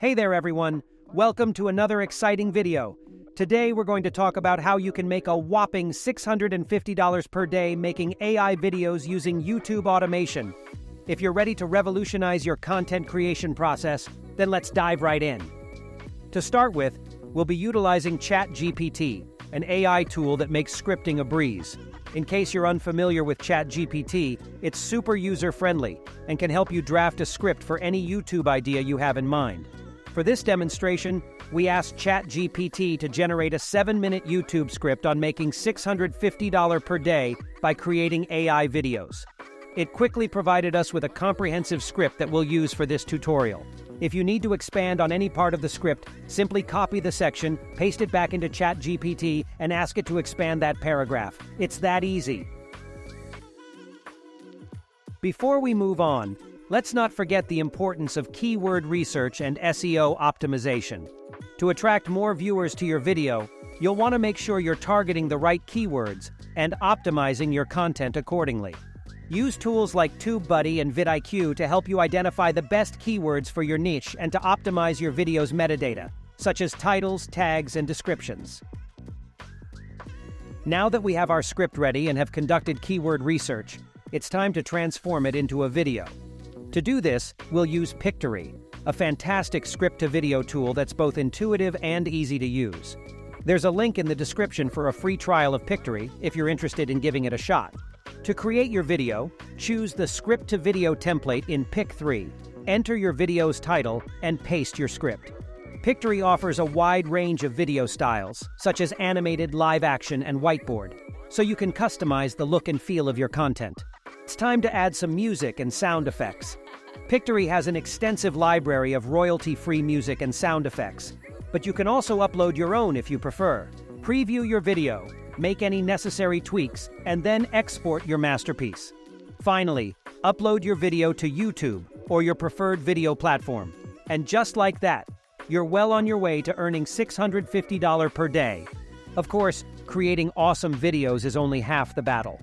Hey there everyone, welcome to another exciting video. Today we're going to talk about how you can make a whopping $650 per day making AI videos using YouTube automation. If you're ready to revolutionize your content creation process, then let's dive right in. To start with, we'll be utilizing ChatGPT, an AI tool that makes scripting a breeze. In case you're unfamiliar with ChatGPT, it's super user-friendly and can help you draft a script for any YouTube idea you have in mind. For this demonstration, we asked ChatGPT to generate a 7-minute YouTube script on making $650 per day by creating AI videos. It quickly provided us with a comprehensive script that we'll use for this tutorial. If you need to expand on any part of the script, simply copy the section, paste it back into ChatGPT, and ask it to expand that paragraph. It's that easy. Before we move on, let's not forget the importance of keyword research and SEO optimization. To attract more viewers to your video, you'll want to make sure you're targeting the right keywords and optimizing your content accordingly. Use tools like TubeBuddy and vidIQ to help you identify the best keywords for your niche and to optimize your video's metadata, such as titles, tags, and descriptions. Now that we have our script ready and have conducted keyword research, it's time to transform it into a video. To do this, we'll use Pictory, a fantastic script-to-video tool that's both intuitive and easy to use. There's a link in the description for a free trial of Pictory if you're interested in giving it a shot. To create your video, choose the script-to-video template in Pic3, enter your video's title, and paste your script. Pictory offers a wide range of video styles, such as animated, live action, and whiteboard, so you can customize the look and feel of your content. It's time to add some music and sound effects. Pictory has an extensive library of royalty-free music and sound effects, but you can also upload your own if you prefer. Preview your video, make any necessary tweaks, and then export your masterpiece. Finally, upload your video to YouTube or your preferred video platform. And just like that, you're well on your way to earning $650 per day. Of course, creating awesome videos is only half the battle.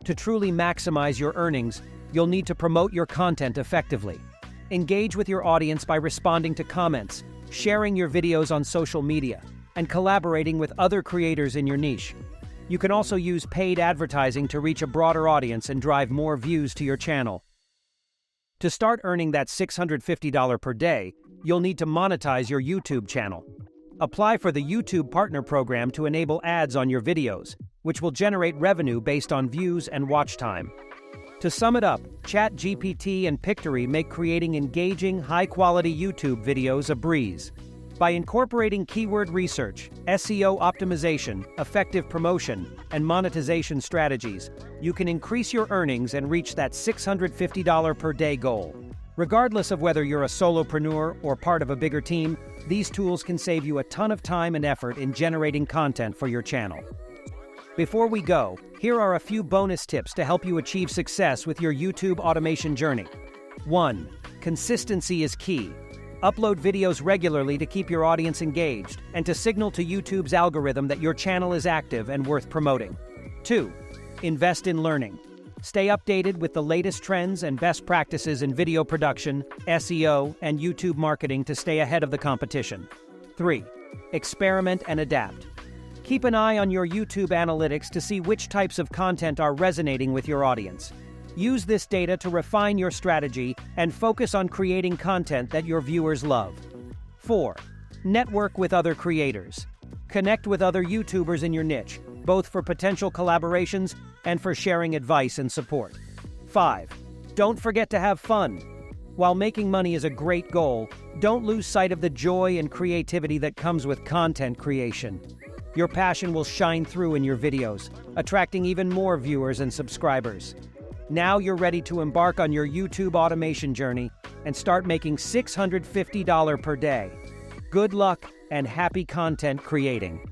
To truly maximize your earnings, you'll need to promote your content effectively. Engage with your audience by responding to comments, sharing your videos on social media, and collaborating with other creators in your niche. You can also use paid advertising to reach a broader audience and drive more views to your channel. To start earning that $650 per day, you'll need to monetize your YouTube channel. Apply for the YouTube Partner Program to enable ads on your videos, which will generate revenue based on views and watch time. To sum it up, ChatGPT and Pictory make creating engaging, high-quality YouTube videos a breeze. By incorporating keyword research, SEO optimization, effective promotion, and monetization strategies, you can increase your earnings and reach that $650 per day goal. Regardless of whether you're a solopreneur or part of a bigger team, these tools can save you a ton of time and effort in generating content for your channel. Before we go, here are a few bonus tips to help you achieve success with your YouTube automation journey. 1. Consistency is key. Upload videos regularly to keep your audience engaged and to signal to YouTube's algorithm that your channel is active and worth promoting. 2. Invest in learning. Stay updated with the latest trends and best practices in video production, SEO, and YouTube marketing to stay ahead of the competition. 3. Experiment and adapt. Keep an eye on your YouTube analytics to see which types of content are resonating with your audience. Use this data to refine your strategy and focus on creating content that your viewers love. 4. Network with other creators. Connect with other YouTubers in your niche, both for potential collaborations and for sharing advice and support. 5. Don't forget to have fun. While making money is a great goal, don't lose sight of the joy and creativity that comes with content creation. Your passion will shine through in your videos, attracting even more viewers and subscribers. Now you're ready to embark on your YouTube automation journey and start making $650 per day. Good luck and happy content creating.